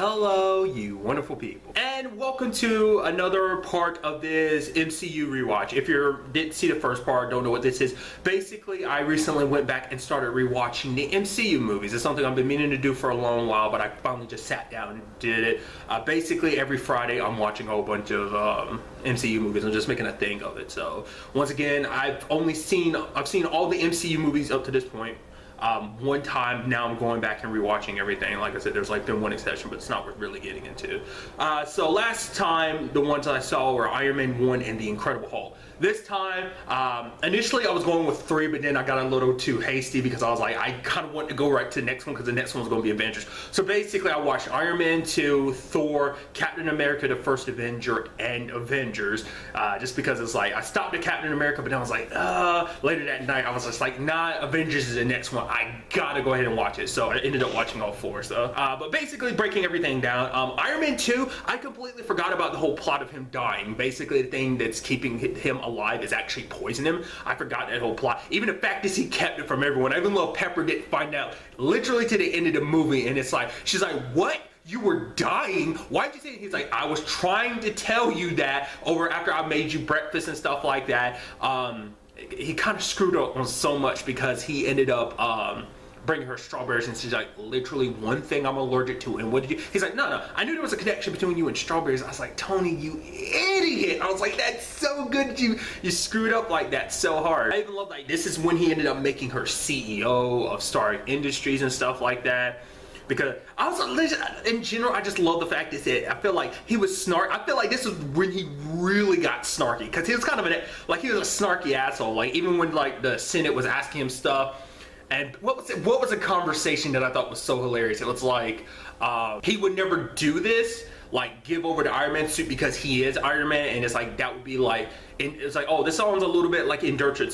Hello, you wonderful people, and welcome to another part of this MCU rewatch. If you didn't see the first part, don't know what this is, basically I recently went back and started rewatching the MCU movies. It's something I've been meaning to do for a long while, but I finally just sat down and did it. Basically every Friday I'm watching a whole bunch of MCU movies. I'm just making a thing of it. So once again, I've seen all the MCU movies up to this point. One time. Now I'm going back and rewatching everything. Like I said, there's like been one exception, but it's not worth really getting into. So last time the ones I saw were Iron Man 1 and The Incredible Hulk. This time, initially I was going with 3, but then I got a little too hasty because I was like, I kind of want to go right to the next one because the next one's going to be Avengers. So basically I watched Iron Man 2, Thor, Captain America, the First Avenger, and Avengers. Just because it's like, I stopped at Captain America, but then I was like, later that night I was just like, nah, Avengers is the next one. I gotta go ahead and watch it. So I ended up watching all 4. So, but basically breaking everything down, Iron Man 2, I completely forgot about the whole plot of him dying. Basically the thing that's keeping him alive is actually poison him. I forgot that whole plot. Even the fact that he kept it from everyone. Even though Pepper didn't find out literally to the end of the movie, and it's like, she's like, what? You were dying? Why'd you say it? He's like, I was trying to tell you that over after I made you breakfast and stuff like that. He kind of screwed up on so much because he ended up bringing her strawberries, and she's like, literally one thing I'm allergic to. And what did you? He's like, no, I knew there was a connection between you and strawberries. I was like, Tony, you idiot. I was like, that's so good that you screwed up like that so hard. I even love, like, this is when he ended up making her CEO of Stark Industries and stuff like that. Because I was, in general, I just love the fact that I feel like he was I feel like this is when he really got snarky, because he was kind of he was a snarky asshole. Like, even when like the Senate was asking him stuff, and what was a conversation that I thought was so hilarious? It was like, he would never do this, like give over the Iron Man suit because he is Iron Man, and it's like, that would be like, it's like, oh, this sounds a little bit like indentured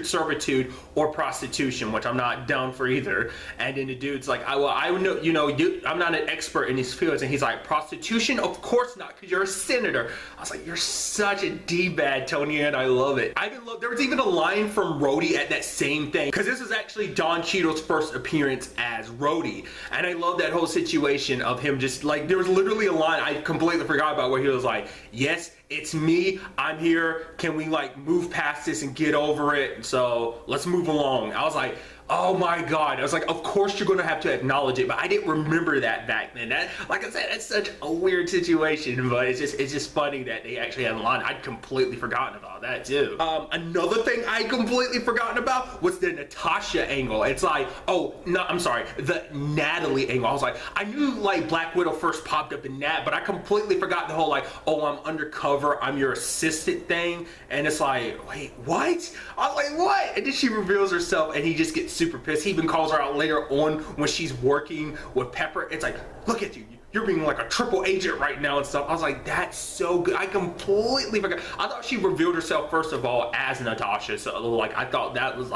servitude or prostitution, which I'm not down for either. And then the dude's like, I know, I'm not an expert in these fields, and he's like, prostitution? Of course not, because you're a senator. I was like, you're such a D-bad, Tony, and I love it. There was even a line from Rhodey at that same thing, because this is actually Don Cheadle's first appearance as Rhodey, and I love that whole situation of him just like, there was literally a line I completely forgot about where he was like, yes, it's me, I'm here, can we like move past this and get over it? So let's move along. I was like, oh my god. I was like, of course you're gonna have to acknowledge it, but I didn't remember that back then. That, like I said, that's such a weird situation, but it's just funny that they actually had a line. I'd completely forgotten about that too. Another thing I'd completely forgotten about was the Natasha angle. It's like, oh no, I'm sorry, the Natalie angle. I was like, I knew like Black Widow first popped up in that, but I completely forgot the whole like, oh, I'm undercover, I'm your assistant thing. And it's like, wait, what? I was like, what? And then she reveals herself, and he just gets super pissed. He even calls her out later on when she's working with Pepper. It's like, look at you, you're being like a triple agent right now and stuff. I was like, that's so good. I completely forgot. I thought she revealed herself first of all as Natasha, so like I thought that was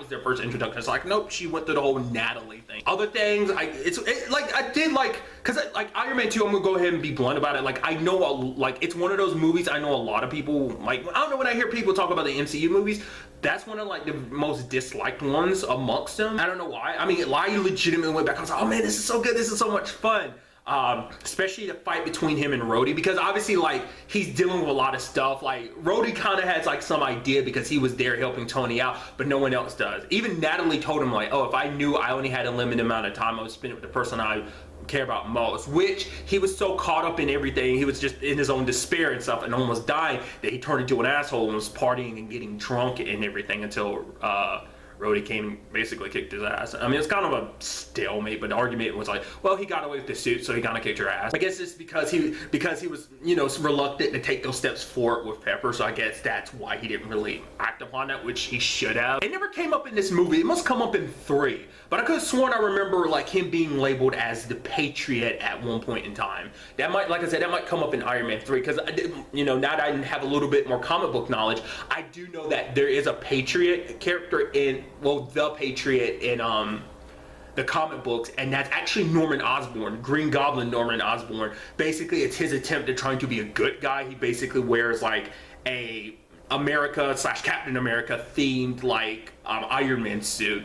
their first introduction. It's like, nope, she went through the whole Natalie thing. Other things, because like Iron Man 2, I'm gonna go ahead and be blunt about it. Like, I know, like, it's one of those movies I know a lot of people like. I don't know, when I hear people talk about the MCU movies, that's one of like the most disliked ones amongst them. I don't know why. I mean, I legitimately went back. I was like, oh man, this is so good. This is so much fun. Especially the fight between him and Rhodey, because obviously like he's dealing with a lot of stuff. Like, Rhodey kind of has like some idea because he was there helping Tony out, but no one else does. Even Natalie told him like, oh, if I knew I only had a limited amount of time, I would spend it with the person I care about most. Which he was so caught up in everything, he was just in his own despair and stuff and almost dying, that he turned into an asshole and was partying and getting drunk and everything until Rhodey came and basically kicked his ass. I mean, it's kind of a stalemate, but the argument was like, well, he got away with the suit, so he kind of kicked her ass. I guess it's because he was, reluctant to take those steps forward with Pepper, so I guess that's why he didn't really act upon that, which he should have. It never came up in this movie. It must come up in 3, but I could have sworn I remember like him being labeled as the Patriot at one point in time. That might, like I said, that might come up in Iron Man 3, because I did, now that I have a little bit more comic book knowledge, I do know that there is a Patriot character in, well, the Patriot in the comic books, and that's actually Norman Osborn, Green Goblin Norman Osborn. Basically, it's his attempt at trying to be a good guy. He basically wears like a America / Captain America themed like Iron Man suit.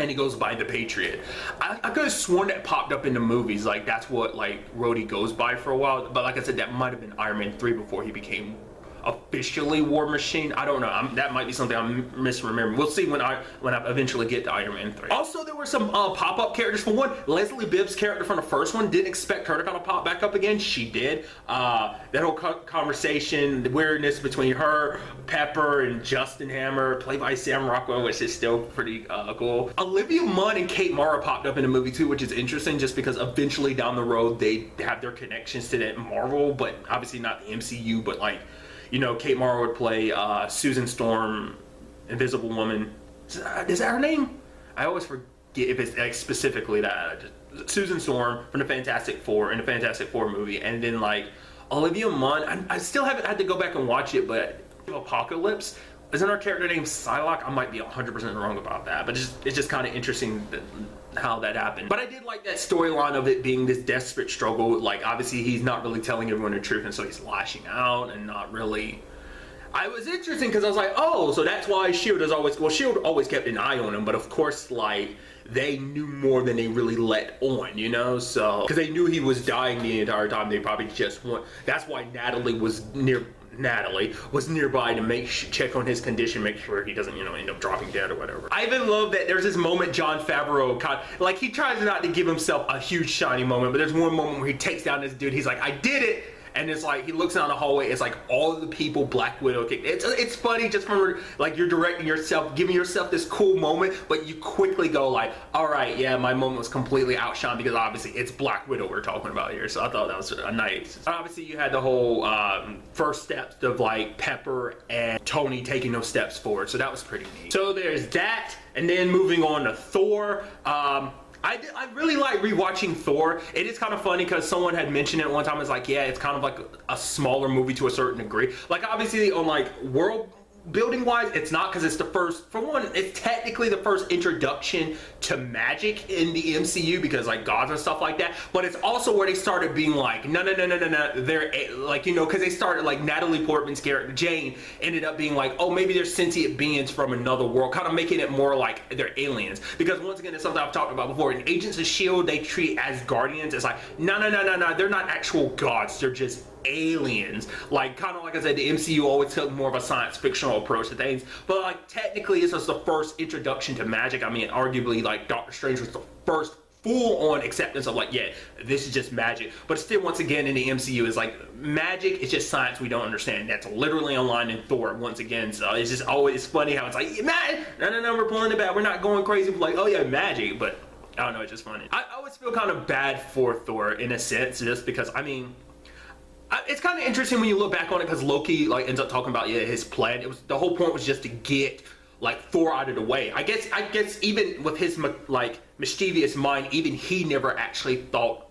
and he goes by the Patriot. I could have sworn that popped up in the movies, like that's what like Rhodey goes by for a while, but like I said, that might have been Iron Man 3 before he became officially War Machine. I don't know. That might be something I'm misremembering. We'll see when I eventually get to Iron Man 3. Also, there were some pop-up characters. For one, Leslie Bibb's character from the first one, didn't expect her to kind of pop back up again. She did. That whole conversation, the weirdness between her, Pepper, and Justin Hammer, played by Sam Rockwell, which is still pretty cool. Olivia Munn and Kate Mara popped up in the movie too, which is interesting just because eventually down the road they have their connections to that Marvel, but obviously not the MCU, but like, you know, Kate Mara would play Susan Storm, Invisible Woman. Is that her name? I always forget if it's like specifically that. Susan Storm from the Fantastic Four, in the Fantastic Four movie. And then like Olivia Munn, I still haven't had to go back and watch it, but Apocalypse, isn't her character named Psylocke? I might be 100% wrong about that, but it's just kind of interesting that, how that happened. But I did like that storyline of it being this desperate struggle. Like obviously he's not really telling everyone the truth, and so he's lashing out and not really. I was interesting because I was like, oh, so that's why Shield is always, well, Shield always kept an eye on him, but of course like they knew more than they really let on, you know? So because they knew he was dying the entire time, they probably just want. That's why Natalie was nearby to check on his condition, make sure he doesn't, you know, end up dropping dead or whatever. I even love that there's this moment Jon Favreau like he tries not to give himself a huge shiny moment, but there's one moment where he takes down this dude. He's like, I did it. And it's like, he looks down the hallway, it's like all of the people Black Widow kicked. It's funny just from like you're directing yourself, giving yourself this cool moment, but you quickly go like, all right, yeah, my moment was completely outshined because obviously it's Black Widow we're talking about here. So I thought that was a nice. Obviously you had the whole first steps of like Pepper and Tony taking those steps forward. So that was pretty neat. So there's that, and then moving on to Thor. I really like rewatching Thor. It is kind of funny because someone had mentioned it one time. It's like, yeah, it's kind of like a smaller movie to a certain degree. Like obviously on like world building wise, it's not, because it's the first, for one, it's technically the first introduction to magic in the MCU because like gods and stuff like that, but it's also where they started being like, no, they're like, you know, because they started like Natalie Portman's character Jane ended up being like, oh, maybe they're sentient beings from another world, kind of making it more like they're aliens. Because once again, it's something I've talked about before. In Agents of S.H.I.E.L.D., they treat as guardians. It's like, no, they're not actual gods, they're just aliens. Like kind of like I said, the MCU always took more of a science fictional approach to things, but like technically this was the first introduction to magic. I mean, arguably like Doctor Strange was the first full-on acceptance of like, yeah, this is just magic. But still, once again, in the MCU is like magic is just science we don't understand. That's literally online in Thor once again. So it's just always funny how it's like, no, we're pulling it back, we're not going crazy, we're like, oh yeah, magic. But I don't know, it's just funny. I always feel kind of bad for Thor in a sense, just because I mean, it's kind of interesting when you look back on it, because Loki like ends up talking about, yeah, his plan. It was, the whole point was just to get like Thor out of the way. I guess even with his like mischievous mind, even he never actually thought.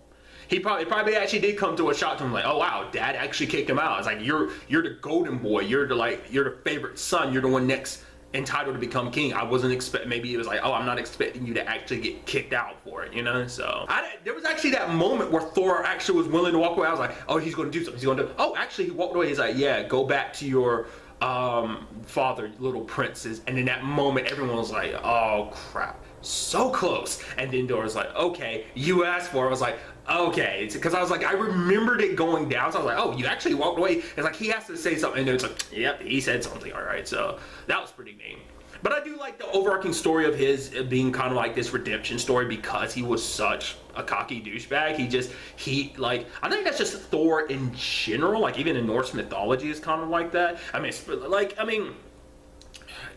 He probably actually did come to a shock to him, like, oh wow, Dad actually kicked him out. It's like, you're the golden boy, you're the favorite son, you're the one next entitled to become king. I wasn't maybe it was like, oh, I'm not expecting you to actually get kicked out for it, you know? So there was actually that moment where Thor actually was willing to walk away. I was like, oh, he's going to do something. He's going to, oh, actually he walked away. He's like, yeah, go back to your father, little princes. And in that moment, everyone was like, oh crap, so close. And then Thor was like, okay, you asked for it. I was like, okay, because I was like, I remembered it going down, so I was like, oh, you actually walked away. It's like, he has to say something, and then it's like, yep, he said something, all right. So that was pretty neat. But I do like the overarching story of his being kind of like this redemption story, because he was such a cocky douchebag. He like, I think that's just Thor in general, like even in Norse mythology is kind of like that. I mean,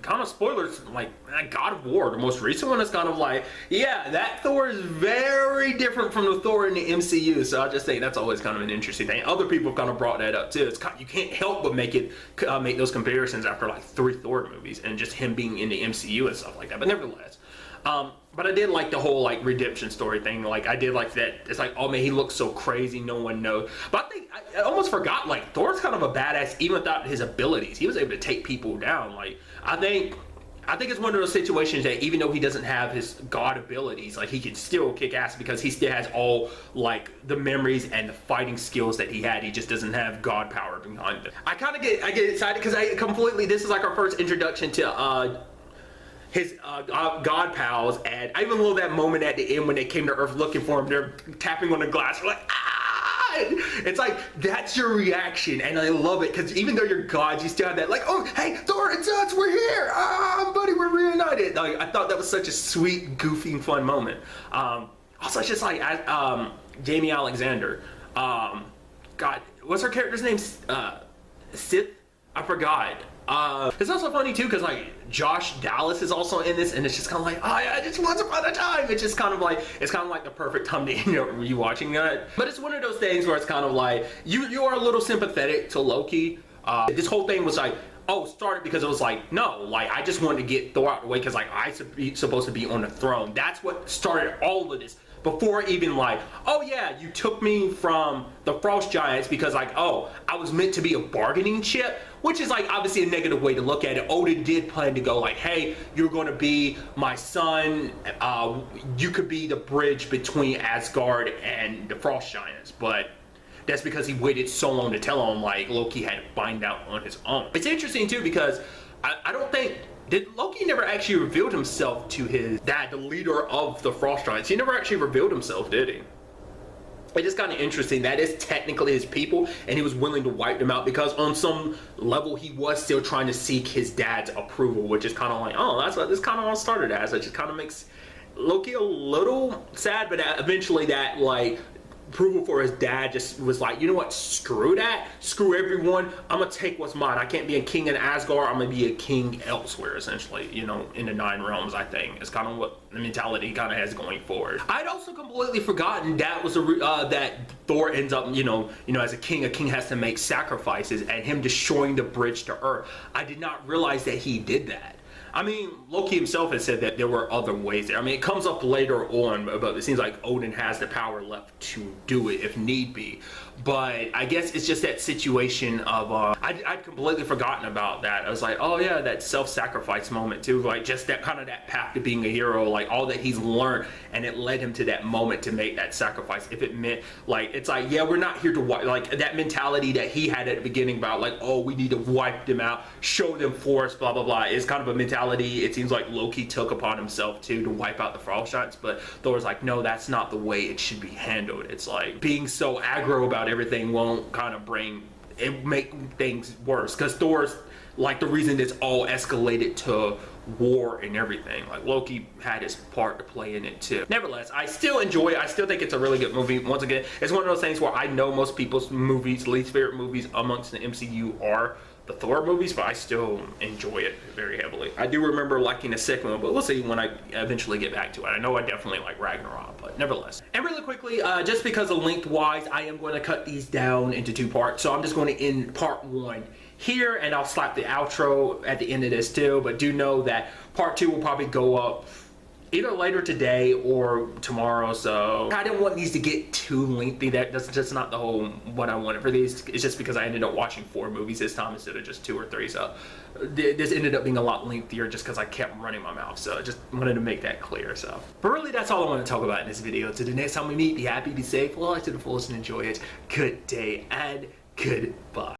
kind of spoilers, like God of War, the most recent one, is kind of like, yeah, that Thor is very different from the Thor in the MCU. So I just think that's always kind of an interesting thing. Other people have kind of brought that up too. It's kind of, you can't help but make those comparisons after like 3 Thor movies and just him being in the MCU and stuff like that. But nevertheless, but I did like the whole like redemption story thing. Like I did like that. It's like, oh man, he looks so crazy, no one knows. But I think I almost forgot, like Thor's kind of a badass even without his abilities. He was able to take people down. Like I think it's one of those situations that even though he doesn't have his god abilities, like he can still kick ass because he still has all like the memories and the fighting skills that he had. He just doesn't have god power behind him. I get excited because this is like our first introduction to his god pals, and I even love that moment at the end when they came to Earth looking for him. They're tapping on the glass, they're like, ah! It's like, that's your reaction, and I love it, because even though you're gods, you still have that, like, oh, hey, Thor and Zeus, we're here! Ah, buddy, we're reunited! Like, I thought that was such a sweet, goofy, and fun moment. Also, it's just like, Jamie Alexander, God, what's her character's name? Sith? I forgot. It's also funny too, because like Josh Dallas is also in this, and it's just kind of like, oh yeah, just once upon a time. It's just kind of like, it's kind of like the perfect time to end up rewatching that. But it's one of those things where it's kind of like, you are a little sympathetic to Loki. This whole thing was like, oh, started because it was like, no, like I just wanted to get Thor out of the way because like I supposed to be on the throne. That's what started all of this. Before even like, oh yeah, you took me from the Frost Giants because like, oh, I was meant to be a bargaining chip, which is like obviously a negative way to look at it. Odin did plan to go like, hey, you're going to be my son. You could be the bridge between Asgard and the Frost Giants, but that's because he waited so long to tell him, like Loki had to find out on his own. It's interesting too because I don't think, did Loki never actually revealed himself to his dad, the leader of the Frost Giants? He never actually revealed himself, did he? It's just kind of interesting. That is technically his people, and he was willing to wipe them out because on some level he was still trying to seek his dad's approval, which is kind of like, oh, that's what this kind of all started as. It just kind of makes Loki a little sad, but eventually that like approval for his dad just was like, you know what, screw that, screw everyone, I'm gonna take what's mine. I can't be a king in Asgard, I'm gonna be a king elsewhere, essentially, you know, in the 9 realms. I think it's kind of what the mentality he kind of has going forward. I'd also completely forgotten that was that Thor ends up, you know, as a king has to make sacrifices, and him destroying the bridge to Earth. I did not realize that he did that. I mean, Loki himself has said that there were other ways there. I mean, it comes up later on, but it seems like Odin has the power left to do it if need be. But I guess it's just that situation of, I'd completely forgotten about that. I was like, oh yeah, that self-sacrifice moment too. Like just that kind of that path to being a hero, like all that he's learned, and it led him to that moment to make that sacrifice. If it meant like, it's like, yeah, we're not here to wipe, like that mentality that he had at the beginning about like, oh, we need to wipe them out, show them force, blah, blah, blah. It's kind of a mentality it seems like Loki took upon himself too, to wipe out the Frost Giants. But Thor's like, no, that's not the way it should be handled. It's like being so aggro about everything won't kind of make things worse, because Thor's like the reason it's all escalated to war and everything. Like Loki had his part to play in it too. Nevertheless, I still enjoy it. I still think it's a really good movie. Once again, it's one of those things where I know most people's least favorite movies amongst the MCU are the Thor movies, but I still enjoy it very heavily. I do remember liking the second one, but we'll see when I eventually get back to it. I know I definitely like Ragnarok, but nevertheless. And really quickly, just because of length-wise, I am going to cut these down into 2 parts, so I'm just going to end part 1 here, and I'll slap the outro at the end of this too, but do know that part 2 will probably go up either later today or tomorrow. So I didn't want these to get too lengthy. That's just not the whole what I wanted for these. It's just because I ended up watching 4 movies this time instead of just 2 or 3. So this ended up being a lot lengthier just because I kept running my mouth. So I just wanted to make that clear. So, but really that's all I want to talk about in this video. So the next time we meet, be happy, be safe, live to the fullest, and enjoy it. Good day and goodbye.